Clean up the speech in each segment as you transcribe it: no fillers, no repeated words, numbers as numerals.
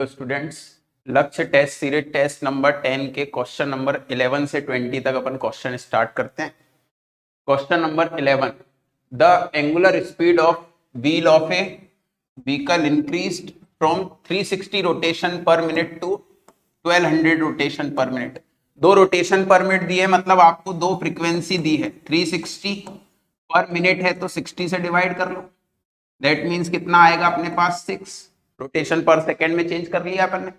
तो स्टूडेंट्स लक्ष्य test series test number 10 के क्वेश्चन नंबर 11 से 20 तक अपन क्वेश्चन स्टार्ट करते हैं। Question number 11, the angular speed of wheel of a vehicle increased from 360 rotation per minute to 1200 rotation per minute. दो rotation per minute दिए, मतलब आपको दो फ्रीक्वेंसी दी है। 360 पर मिनट है तो 60 से डिवाइड कर लो, दैट मीन्स कितना आएगा अपने पास 6। रोटेशन पर सेकेंड में चेंज कर लिया अपन ने।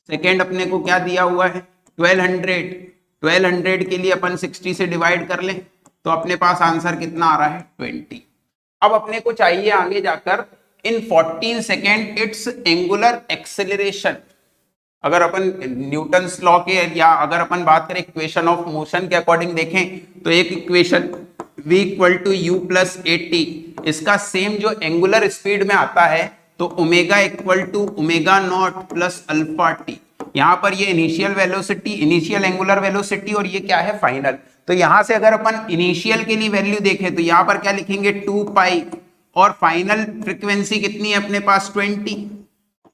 सेकेंड अपने को क्या दिया हुआ है 1200 के लिए अपन 60 से डिवाइड कर लें तो अपने पास आंसर कितना आ रहा है 20। अब अपने को चाहिए आगे जाकर इन 14 सेकेंड इट्स एंगुलर एक्सेलरेशन। अगर अपन न्यूटन्स लॉ के या अगर अपन बात करें इक्वेशन ऑफ मोशन के अकॉर्डिंग देखें तो एक equation v equal to u plus a t, इसका सेम जो एंगुलर स्पीड में आता है तो omega equal to omega not plus alpha t. यहाँ पर ये initial velocity, initial angular velocity, और ये क्या है फाइनल। तो यहां से अगर अपन इनिशियल के लिए वैल्यू देखें तो यहाँ पर क्या लिखेंगे 2 पाई, और फाइनल फ्रीक्वेंसी कितनी है अपने पास 20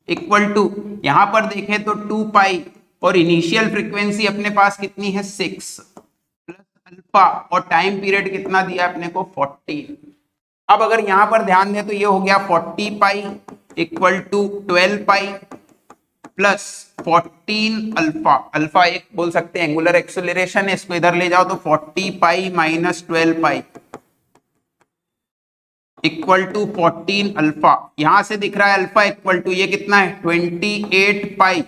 इक्वल टू, यहां पर देखें तो 2 पाई और इनिशियल फ्रीक्वेंसी अपने पास कितनी है 6 प्लस अल्फा, और टाइम पीरियड कितना दिया अपने को 14। अब अगर यहां पर ध्यान दें तो ये हो गया 40 pi equal to 12 pi plus 14 alpha. Alpha एक बोल सकते हैं एंगुलर एक्सेलरेशन है, इसको इधर ले जाओ तो 40 pi minus 12 pi equal to 14 alpha. यहां से दिख रहा है अल्फा इक्वल टू ये कितना है 28 पाई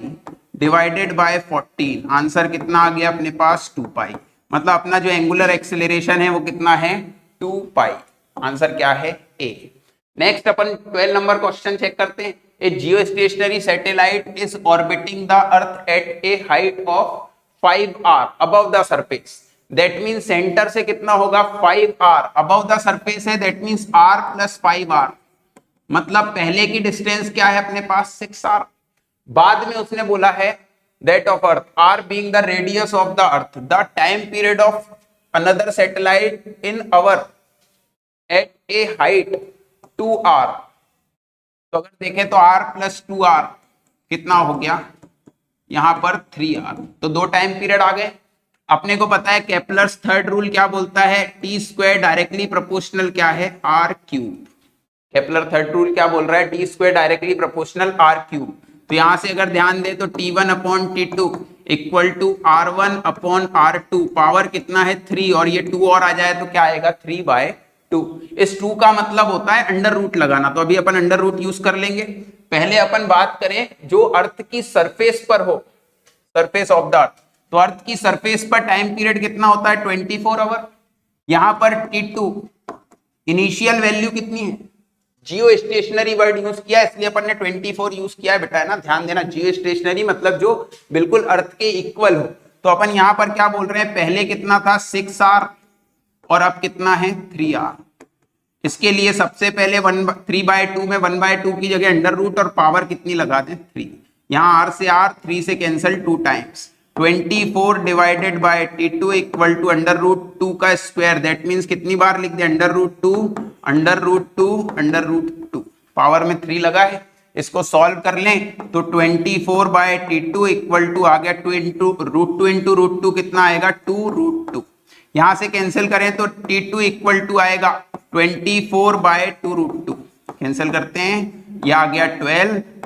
डिवाइडेड बाय 14। आंसर कितना आ गया अपने पास 2 पाई। मतलब अपना जो एंगुलर एक्सेलरेशन है वो कितना है 2 पाई। आंसर क्या है ए। नेक्स्ट अपन 12 नंबर क्वेश्चन चेक करते हैं। A geostationary satellite is orbiting the earth at a height of 5r above the surface. That means centre से कितना होगा 5r, अबव द सरफेस है that means r plus 5r। मतलब पहले की distance क्या है अपने पास 6r। बाद में उसने बोला है that of earth r being the radius of the earth, the time period of another satellite in our at a height 2r। तो अगर देखें तो r प्लस 2r कितना हो गया यहां पर 3r। तो दो टाइम पीरियड आ गए। अपने को पता है केपलर्स थर्ड रूल क्या बोलता है, टी स्क्वायर डायरेक्टली प्रोपोर्शनल क्या है r cube. Kepler third rule क्या बोल रहा है, t square directly proportional r cube. तो यहां से अगर ध्यान दे तो t1 upon t2 equal to r1 upon r2, power कितना है 3 और ये 2 और आ जाए तो क्या आएगा 3/2। इस 2 का मतलब होता है अंडर रूट लगाना, तो अभी अपन अंडर रूट यूज कर लेंगे। पहले अपन बात करें जो अर्थ की सरफेस पर हो, सरफेस ऑफ द अर्थ, तो अर्थ की सरफेस पर टाइम पीरियड कितना होता है 24 आवर। यहां पर t2 इनिशियल वैल्यू कितनी है, जियो स्टेशनरी वर्ड यूज किया इसलिए अपन ने 24 यूज किया है बेटा, है ना, ध्यान देना। जियो स्टेशनरी मतलब जो बिल्कुल अर्थ के इक्वल हो। तो अपन यहां पर क्या बोल रहे हैं, पहले कितना था 6r और अब कितना है 3r। इसके लिए सबसे पहले 3/2 में 1/2 की जगह अंडर रूट और पावर कितनी लगा दें 3। यहाँ r से r 3 से cancel 2 times 24 divided by t2 equal to under root 2 का स्क्वायर। दैट मीन्स कितनी बार लिख दे under root 2 under root 2 under root 2, power में 3 लगा है। इसको सॉल्व कर लें तो 24 बाय t2 इक्वल टू आ गया 2 इंटू रूट 2 कितना आएगा 2 रूट 2। यहां से कैंसिल करें तो t2 इक्वल टू आएगा 24 बाय 2 रूट 2। कैंसिल करते हैं, यह आ गया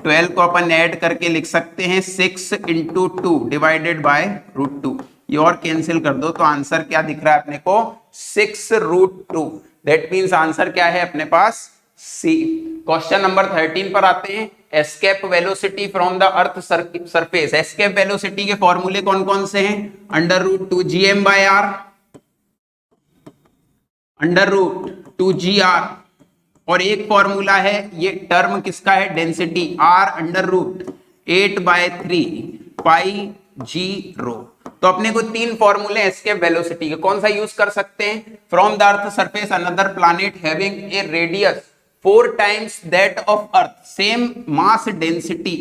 12 को अपन ऐड करके लिख सकते हैं 6 इंटू 2 डिवाइडेड बाय रूट 2। ये और कैंसिल कर दो तो आंसर क्या दिख रहा है अपने को 6 रूट 2। दैट मीन्स आंसर क्या है अपने पास सी। क्वेश्चन नंबर 13 पर आते हैं। Escape velocity from the earth surface. Escape velocity के फॉर्मूले कौन कौन से हैं, under root 2 gm by r, under root 2 gr, और एक फॉर्मूला है ये टर्म किसका है डेंसिटी r अंडर रूट 8/3 पाई g रो। तो अपने को तीन फॉर्मूले एस्केप वेलोसिटी के कौन सा यूज कर सकते हैं, from the earth surface another planet having a radius 4 times that of earth, same mass density.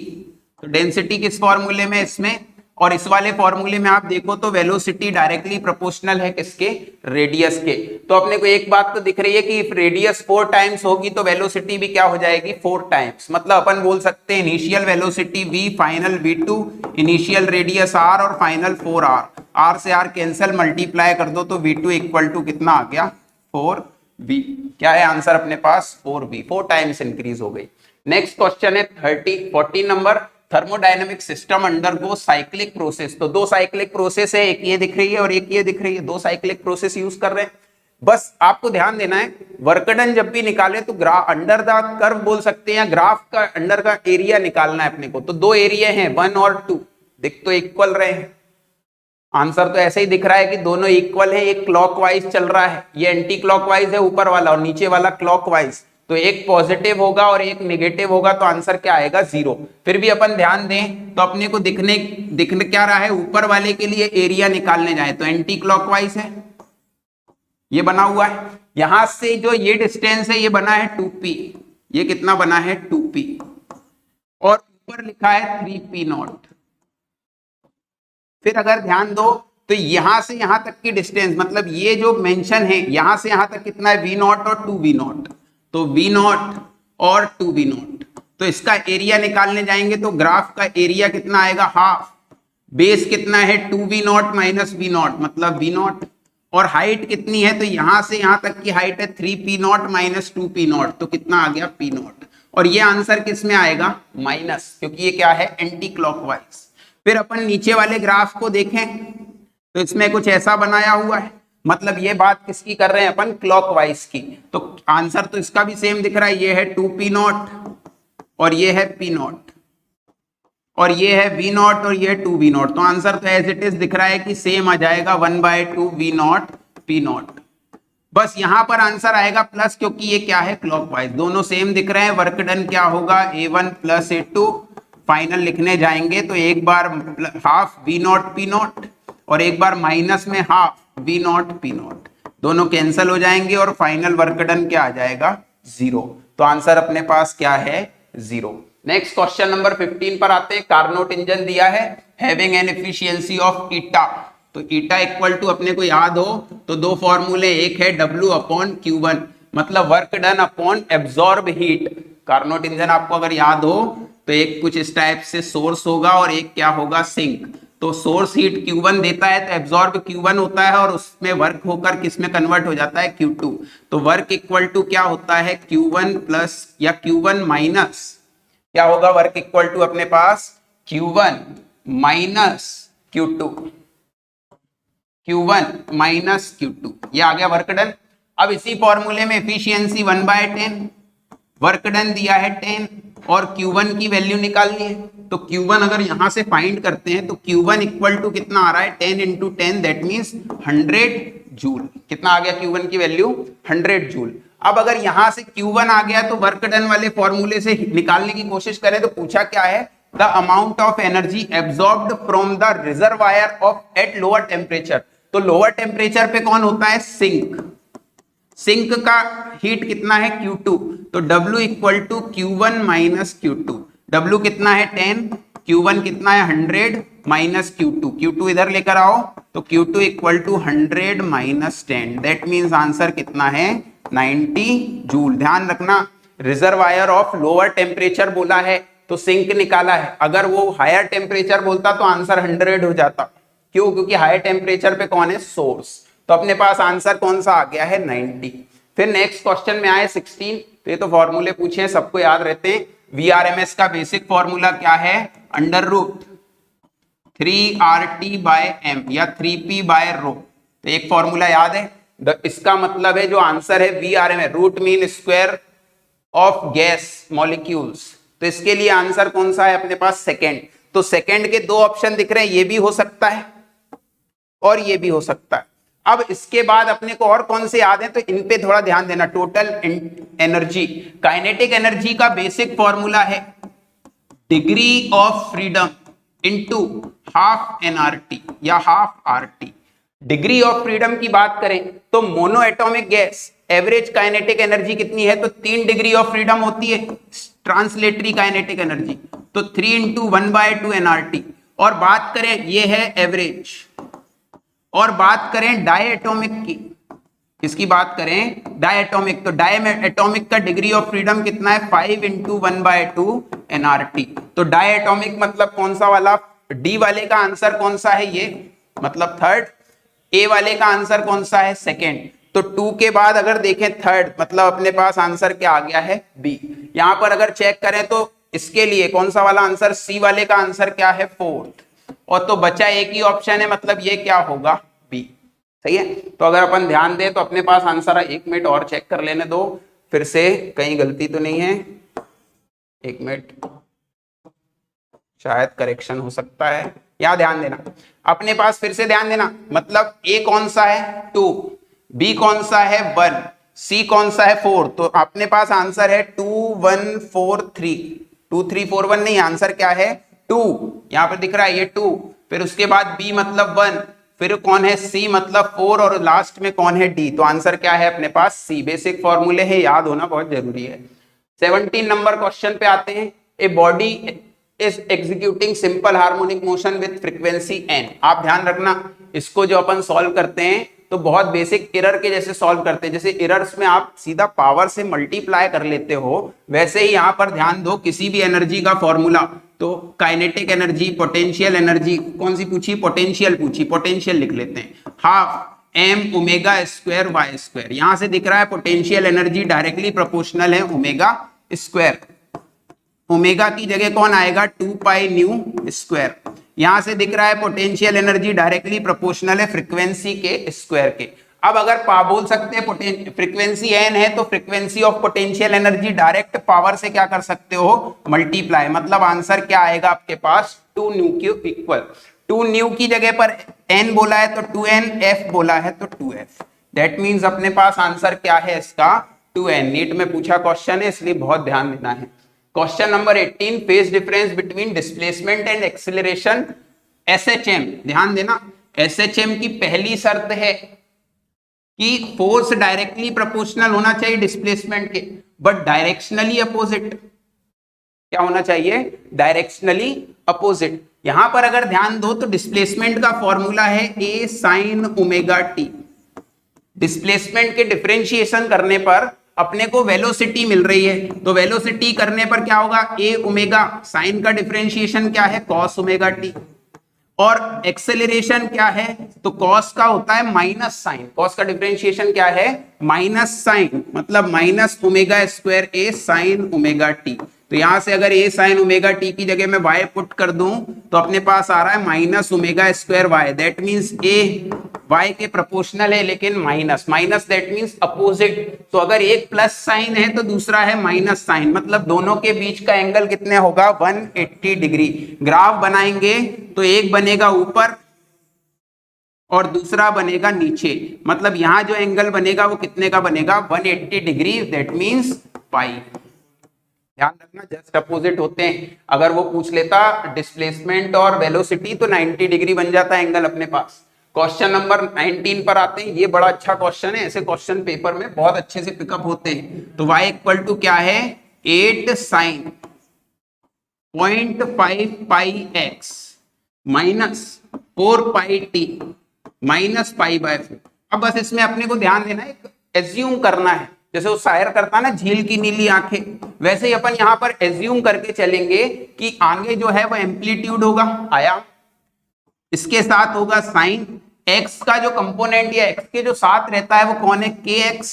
तो डेंसिटी किस फॉर्मूले में इसमें, और इस वाले फॉर्मूले में आप देखो तो वेलोसिटी डायरेक्टली प्रोपोर्शनल है किसके, रेडियस के। तो अपने को एक बात तो दिख रही है कि रेडियस 4 टाइम्स होगी तो वेलोसिटी भी क्या हो जाएगी 4 टाइम्स। मतलब अपन बोल सकते हैं initial velocity v, final v2, initial radius r और फाइनल 4r। r से r कैंसिल, मल्टीप्लाई कर दो तो v2 इक्वल टू कितना आ गया 4v। क्या है आंसर अपने पास 4v, 4 टाइम्स इंक्रीज हो गई। नेक्स्ट क्वेश्चन है 14 number, thermodynamic system undergo cyclic process. तो दो साइक्लिक प्रोसेस है, एक ये दिख रही है और एक ये दिख रही है, दो साइक्लिक प्रोसेस यूज कर रहे हैं। बस आपको ध्यान देना है वर्क डन जब भी निकाले तो अंडर द कर्व बोल सकते हैं या ग्राफ का अंडर का एरिया निकालना है अपने को। तो दो एरिया हैं 1 और 2, दिख तो इक्वल रहे हैं। आंसर तो ऐसे ही दिख रहा है कि दोनों इक्वल है, एक क्लॉकवाइज चल रहा है, ये एंटी क्लॉकवाइज है ऊपर वाला और नीचे वाला क्लॉकवाइज। तो एक पॉजिटिव होगा और एक नेगेटिव होगा तो आंसर क्या आएगा 0। फिर भी अपन ध्यान दें तो अपने को दिखने क्या रहा है, ऊपर वाले के लिए एरिया निकालने जाए तो एंटी क्लॉकवाइज है, ये बना हुआ है। यहां से जो ये डिस्टेंस है ये बना है 2p, ये कितना बना है 2p, और ऊपर लिखा है 3p0। फिर अगर ध्यान दो तो यहां से यहां तक की डिस्टेंस, मतलब ये जो मेंशन है यहां से यहां तक कितना है v0 और 2v0। तो v0 और 2v0, तो इसका एरिया निकालने जाएंगे तो ग्राफ का एरिया कितना आएगा हाफ। बेस कितना है 2v0 माइनस v0 मतलब v0, और हाइट कितनी है तो यहां से यहां तक की हाइट है 3p0 माइनस 2p0, तो कितना आ गया p0। और ये आंसर किस में आएगा माइनस, क्योंकि ये क्या है एंटी क्लॉकवाइज। फिर अपन नीचे वाले ग्राफ को देखें तो इसमें कुछ ऐसा बनाया हुआ है, मतलब ये बात किसकी कर रहे हैं अपन क्लॉकवाइज की। तो आंसर तो इसका भी सेम दिख रहा है, ये है 2p0 और ये है p0 और ये है v0 और ये है 2v0। तो आंसर तो एज इट इज दिख रहा है कि सेम आ जाएगा 1/2 v0 p0। बस यहां पर आंसर आएगा प्लस, क्योंकि ये क्या है क्लॉकवाइज, दोनों सेम दिख रहे हैं। वर्क डन क्या होगा a1 प्लस a2। फाइनल लिखने जाएंगे तो एक बार हाफ v0 p0 और एक बार माइनस में हाफ v0 p0, दोनों कैंसिल हो जाएंगे और फाइनल वर्क डन क्या आ जाएगा 0। तो आंसर अपने पास क्या है 0। नेक्स्ट क्वेश्चन नंबर 15 पर आते हैं। कार्नोट इंजन दिया है having an efficiency of eta. तो ईटा इक्वल टू अपने को याद हो तो दो फॉर्मूले, एक है W/Q1 मतलब work done upon absorb heat. Carnot engine आपको अगर याद हो तो एक कुछ इस टाइप से सोर्स होगा और एक क्या होगा सिंक। तो सोर्स हीट Q1 देता है तो एब्जॉर्ब Q1 होता है और उसमें वर्क होकर किस में कन्वर्ट हो जाता है Q2। तो वर्क इक्वल टू क्या होता है Q1 प्लस या Q1 माइनस क्या होगा, वर्क इक्वल टू अपने पास Q1 minus Q2, Q1 minus Q2, ये आ गया वर्क डन। अब इसी फॉर्मूले में एफिशिएंसी 1/10, वर्क डन दिया है 10 और Q1 की वैल्यू निकालनी है। तो Q1 अगर यहां से फाइंड करते हैं तो Q1 इक्वल टू कितना आ रहा है 10 इंटू 10 दैट मीन्स 100 जूल। कितना आ गया Q1 की वैल्यू 100 जूल। अब अगर यहां से Q1 आ गया तो वर्क डन वाले फॉर्मूले से निकालने की कोशिश करें तो पूछा क्या है the amount of energy absorbed from the reservoir of at lower temperature. तो लोअर टेम्परेचर पे कौन होता है सिंक, सिंक का हीट कितना है Q2। तो W equal to Q1 minus Q2। W कितना है 10, Q1 कितना है 100 माइनस Q2, Q2 इधर लेकर आओ तो Q2 equal to 100 minus 10 that means answer कितना है 90 जूल। ध्यान रखना रिजर्वायर ऑफ लोअर टेम्परेचर बोला है तो सिंक निकाला है, अगर वो हायर टेम्परेचर बोलता तो आंसर 100 हो जाता। क्यों, क्योंकि हायर टेम्परेचर पे कौन है सोर्स। तो अपने पास आंसर कौन सा आ गया है 90। फिर नेक्स्ट क्वेश्चन में आए 16। तो ये तो फॉर्मूले पूछे हैं सबको याद रहते हैं। VRMS का बेसिक फॉर्मूला क्या है √3RT/m या 3p/ρ। तो एक फॉर्मूला याद है, इसका मतलब है जो आंसर है VRMS root mean square of gas molecules. तो इसके लिए आंसर कौन सा है अपने पास सेकेंड। तो सेकेंड के दो ऑप्शन दिख रहे हैं, ये भी हो सकता है और ये भी हो सकता है। अब इसके बाद अपने को और कौन से याद है तो इन पे थोड़ा ध्यान देना। टोटल एनर्जी, काइनेटिक एनर्जी का बेसिक फॉर्मूला है degree of freedom into half nRT या half RT। Degree of freedom की बात करें तो mono atomic gas average kinetic energy कितनी है तो 3 डिग्री ऑफ फ्रीडम होती है ट्रांसलेटरी काइनेटिक एनर्जी। तो 3 इंटू 1/2 nRT। और बात करें, ये है एवरेज, और बात करें डायएटॉमिक की, किसकी बात करें, डायएटॉमिक, तो डायएटॉमिक का डिग्री ऑफ फ्रीडम कितना है 5 × 1/2 nRT। तो डायएटॉमिक मतलब कौन सा वाला, डी वाले का आंसर कौन सा है, ये मतलब थर्ड, ए वाले का आंसर कौन सा है, सेकेंड। तो 2 के बाद अगर देखें थर्ड, मतलब अपने पास आंसर क्या आ गया है, बी। यहां पर अगर चेक करें तो इसके लिए कौन सा वाला आंसर, सी वाले का आंसर क्या है, फोर्थ, और तो बचा एक ही ऑप्शन है, मतलब ये क्या होगा, बी। सही है। तो अगर अपन ध्यान दें तो अपने पास आंसर है, 1 मिनट और चेक कर लेने दो फिर से, कहीं गलती तो नहीं है, 1 मिनट, शायद करेक्शन हो सकता है, या ध्यान देना अपने पास, फिर से ध्यान देना, मतलब ए कौन सा है 2, बी कौन सा है 1, सी कौन सा है 4, तो अपने पास आंसर है 2 1 4 3, 2 3 4 1 नहीं, आंसर क्या है 2, यहां पर दिख रहा है ये 2, फिर उसके बाद बी मतलब 1, फिर कौन है सी मतलब 4, और लास्ट में कौन है डी, तो आंसर क्या है अपने पास सी। बेसिक फॉर्मूले है, याद होना बहुत जरूरी है। 17 नंबर क्वेश्चन पे आते हैं। A body is executing simple harmonic motion with frequency n. आप ध्यान रखना, इसको जो अपन सॉल्व करते हैं तो बहुत बेसिक एरर के जैसे सॉल्व करते हैं, जैसे एरर्स में आप सीधा पावर से मल्टीप्लाई कर लेते हो, वैसे ही यहां पर ध्यान दो, किसी भी एनर्जी का फॉर्मूला, तो काइनेटिक एनर्जी, पोटेंशियल एनर्जी, कौन सी पूछी, पोटेंशियल पूछी, पोटेंशियल लिख लेते हैं, half m omega square y square. यहां से दिख रहा है पोटेंशियल एनर्जी डायरेक्टली प्रोपोर्शनल है ओमेगा स्क्वायर, ओमेगा की जगह कौन आएगा 2 पाई न्यू स्क्वायर। यहां से दिख रहा है पोटेंशियल एनर्जी डायरेक्टली प्रोपोर्शनल है फ्रीक्वेंसी के स्क्वायर के। अब अगर बोल सकते हैं फ्रीक्वेंसी एन है तो frequency of potential energy direct power से क्या कर सकते हो, मल्टीप्लाई, मतलब आंसर क्या आएगा आपके पास 2 न्यू क्यू इक्वल, 2 न्यू की जगह पर एन बोला है तो 2n, एफ बोला है तो 2f, दैट मीन्स अपने पास आंसर क्या है इसका 2n। नीट में पूछा क्वेश्चन है इसलिए बहुत ध्यान देना है। Question number 18, phase difference between displacement and acceleration SHM. ध्यान देना, एसएचएम की पहली शर्त है कि फोर्स डायरेक्टली प्रोपोर्शनल होना चाहिए डिस्प्लेसमेंट के, बट डायरेक्शनली अपोजिट, क्या होना चाहिए, डायरेक्शनली अपोजिट। यहां पर अगर ध्यान दो तो डिस्प्लेसमेंट का फॉर्मूला है ए साइन ओमेगा टी, डिस्प्लेसमेंट के डिफरेंशिएशन करने पर अपने को वेलोसिटी मिल रही है, तो वेलोसिटी करने पर क्या होगा, ए ओमेगा, साइन का डिफरेंशिएशन क्या है कॉस ओमेगा टी, और एक्सेलरेशन क्या है, तो कॉस का होता है माइनस साइन, कॉस का डिफरेंशिएशन क्या है माइनस साइन, मतलब माइनस ओमेगा स्क्वायर ए साइन ओमेगा टी। तो यहां से अगर ए साइन ओमेगा टी की जगह मैं वाई पुट कर दूं तो अपने पास आ रहा है minus omega square y, that means a y के प्रोपोर्शनल है लेकिन minus, minus that means opposite. तो अगर एक प्लस साइन है तो दूसरा है माइनस साइन, मतलब दोनों के बीच का एंगल कितने होगा 180 डिग्री। ग्राफ बनाएंगे तो एक बनेगा ऊपर और दूसरा बनेगा नीचे, मतलब यहां जो एंगल बनेगा वो कितने का बनेगा 180 डिग्री, दैट मींस पाई। ध्यान रखना जस्ट अपोजिट होते हैं, अगर वो पूछ लेता डिस्प्लेसमेंट और वेलोसिटी तो 90 डिग्री बन जाता है एंगल अपने पास। क्वेश्चन नंबर 19 पर आते हैं, ये बड़ा अच्छा क्वेश्चन है, ऐसे क्वेश्चन पेपर में बहुत अच्छे से पिकअप होते हैं। तो y इक्वल टू क्या है 8 sine 0.5 pi x minus 4 pi t minus pi by 4। अब बस इसमें अपने को ध्यान देना है, एज्यूम करना है, जैसे वो शायर करता है ना झील की नीली आंखें, वैसे ही अपन यहां पर एज्यूम करके चलेंगे कि आगे जो है वो एम्पलीट्यूड होगा आयाम, इसके साथ होगा साइन, x का जो कंपोनेंट या x के जो साथ रहता है वो कौन है kx,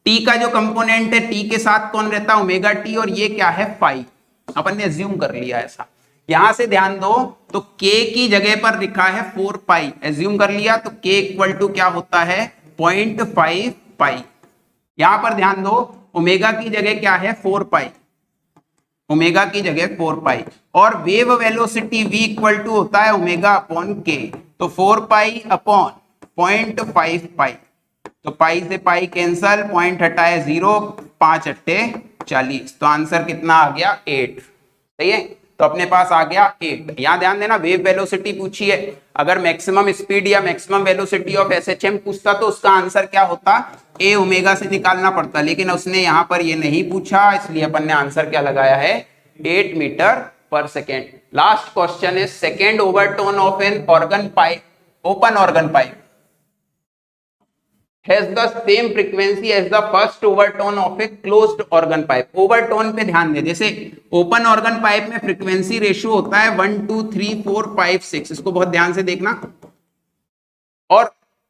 t का जो कंपोनेंट है t के साथ कौन रहता है ओमेगा t, और ये क्या है फाई। अपन ने एज्यूम कर लिया ऐसा। यहां से ध्यान दो तो k की जगह पर लिखा है 4 पाई, एज्यूम कर लिया तो k इक्वल टू क्या होता है 0.5 पाई। यहां पर ध्यान दो ओमेगा की जगह क्या है 4 पाई, ओमेगा की जगह 4 पाई, और wave velocity v equal to होता है ओमेगा अपॉन k, तो 4 पाई अपॉन 0.5 पाई, तो पाई से पाई कैंसल, पॉइंट हटाए 0, 5 अट्टे 40, तो आंसर कितना आ गया 8। सही है, तो अपने पास आ गया 8। यहां ध्यान देना वेव वेलोसिटी पूछी है, अगर मैक्सिमम स्पीड या मैक्सिमम वेलोसिटी ऑफ एसएचएम पूछता तो उसका आंसर क्या होता ए ओमेगा से निकालना पड़ता, लेकिन उसने यहां पर ये नहीं पूछा, इसलिए अपन ने आंसर क्या लगाया है 8 मीटर पर second. Last question is second overtone of an organ pipe, open organ pipe has the same frequency as the first overtone of a closed organ pipe। Overtone पे ध्यान दे, जैसे ओपन ऑर्गन पाइप में frequency ratio होता है 1 2 3 4 5 6, इसको बहुत ध्यान से देखना। और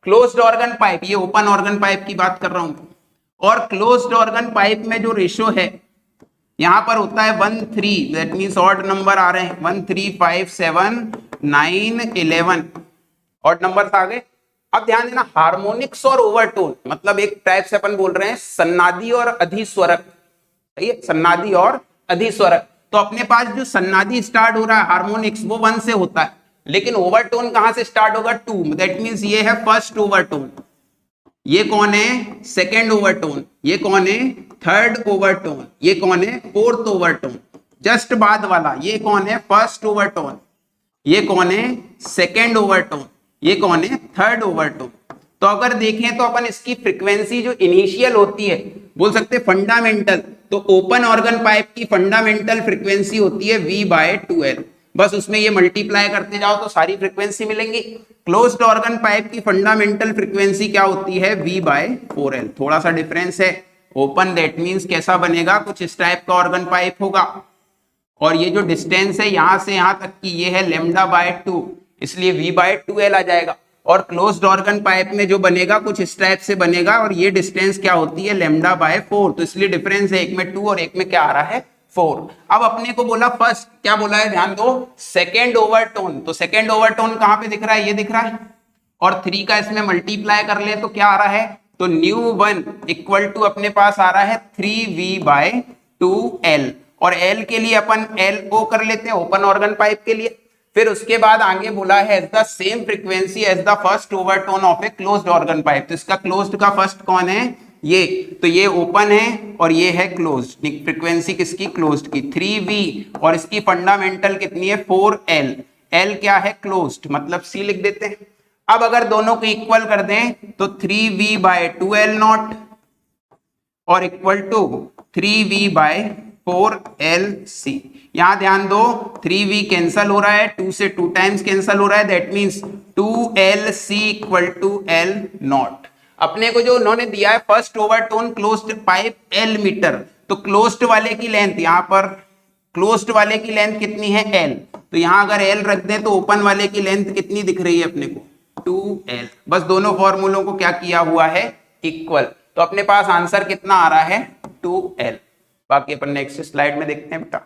क्लोज्ड ऑर्गन पाइप, ये ओपन ऑर्गन पाइप की बात कर रहा हूं, और क्लोज्ड ऑर्गन पाइप में जो रेशियो है यहां पर होता है 1 3, दैट मींस ऑड नंबर आ रहे हैं 1 3 5 7 9 11 ऑड नंबर आ गए। अब ध्यान देना, हार्मोनिक्स और ओवरटोन मतलब एक टाइप से अपन बोल रहे हैं सन्नादी और अधिस्वरक, सही है, सन्नादी और अधिस्वरक। तो अपने पास जो सन्नादी स्टार्ट हो रहा है हार्मोनिक्स वो 1 से होता है, लेकिन ओवरटोन कहां से स्टार्ट होगा 2, दैट मींस ये है फर्स्ट ओवरटोन, ये कौन है सेकेंड ओवरटोन, ये कौन है थर्ड ओवरटोन, ये कौन है फोर्थ ओवरटोन। जस्ट बाद वाला ये कौन है फर्स्ट ओवरटोन, ये कौन है सेकेंड ओवरटोन, ये कौन है थर्ड ओवरटोन। तो अगर देखें तो अपन इसकी फ्रीक्वेंसी जो इनिशियल होती है बोल सकते हैं फंडामेंटल, तो ओपन ऑर्गन पाइप की फंडामेंटल फ्रीक्वेंसी होती है V/2L, बस उसमें ये मल्टीप्लाई करते जाओ तो सारी फ्रीक्वेंसी मिलेंगी। क्लोज्ड ऑर्गन पाइप की फंडामेंटल फ्रीक्वेंसी क्या होती है V/4L, थोड़ा सा डिफरेंस है। ओपन दैट मींस कैसा बनेगा, कुछ इस टाइप का ऑर्गन पाइप होगा, और ये जो डिस्टेंस है यहां से यहां तक की ये है λ/2, इसलिए V/2L आ जाएगा। और क्लोज्ड ऑर्गन पाइप में जो बनेगा कुछ इस टाइप से बनेगा, और ये डिस्टेंस क्या होती है λ/4, तो इसलिए डिफरेंस है, एक में 2 और एक में क्या आ रहा है 4। अब अपने को बोला फर्स्ट, क्या बोला है ध्यान दो, सेकेंड ओवरटोन, तो सेकेंड ओवरटोन कहां पे दिख रहा है, ये दिख रहा है, और 3 का इसमें मल्टीप्लाई कर ले तो क्या आ रहा है, तो ν1 इक्वल टू अपने पास आ रहा है 3V/2L, और L के लिए अपन LO कर लेते हैं ओपन ऑर्गन पाइप के लिए। फिर उसके बाद आगे बोला है the same frequency as the first overtone of a closed organ pipe, तो इसका क्लोज्ड का फर्स्ट कौन है ये, तो ये ओपन है और ये है क्लोज्ड, फ्रीक्वेंसी किसकी क्लोज्ड की 3V, और इसकी फंडामेंटल कितनी है 4L, L क्या है क्लोज्ड, मतलब C लिख देते हैं। अब अगर दोनों को इक्वल कर दें तो 3V/2L नॉट और इक्वल टू 3V/4LC। यहां ध्यान दो 3V कैंसल हो रहा है, 2 से 2 टाइम्स कैंसल हो रहा है, that means 2LC equal to L naught. अपने को जो उन्होंने दिया है first overtone closed pipe L metre, तो क्लोज्ड वाले की लेंथ, यहां पर क्लोज्ड वाले की लेंथ कितनी है L, तो यहां अगर L रख दें तो ओपन वाले की लेंथ कितनी दिख रही है अपने को 2L। बस दोनों फॉर्मूलों को क्या किया हुआ है इक्वल, तो अपने पास आंसर कितना आ रहा है 2L। बाकी अपन नेक्स्ट स्लाइड में देखते हैं बेटा।